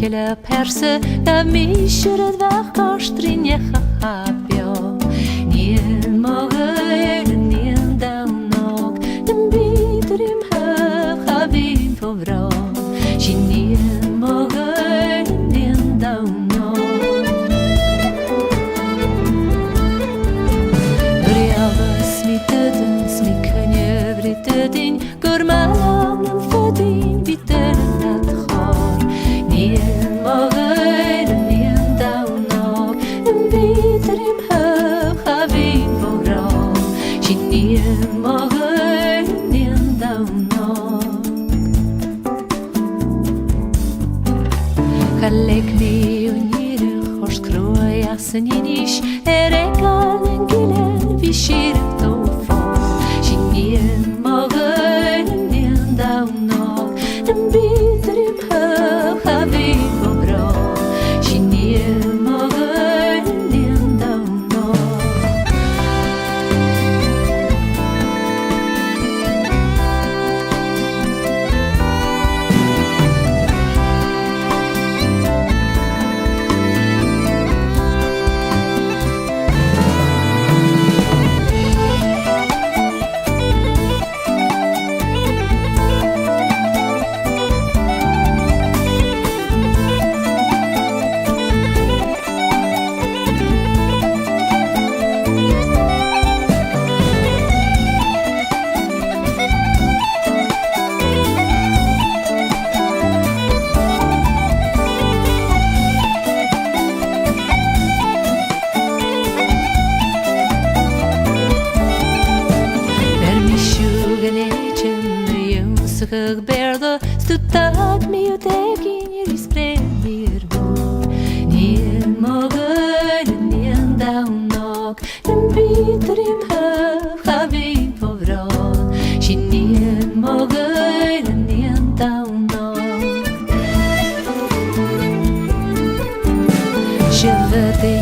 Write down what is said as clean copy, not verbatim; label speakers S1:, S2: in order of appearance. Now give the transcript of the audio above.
S1: Kjela perse da mishuret vakar strinje hapjo Nien mogel, nien daunog Den bidrim havin på vra Nien mogel, nien daunog Rjavas mi döden, mi könjövri dödin Går malan födin, vi döden att har Nien mogel, nien daunog Den bidrim havin på vra Nien mogel, nien daunog Kalek mi unire hors kroja seninish Erekalen gilen vi shirk tofo Nien mogel, nien daunog Den bidrim havin på vra Nien mogel, nien daunog Berda stuttat mi ut egin i spremir bort Nien mogel, nien daunog Den bidrim havin på vran Nien mogel, nien daunog Kjövade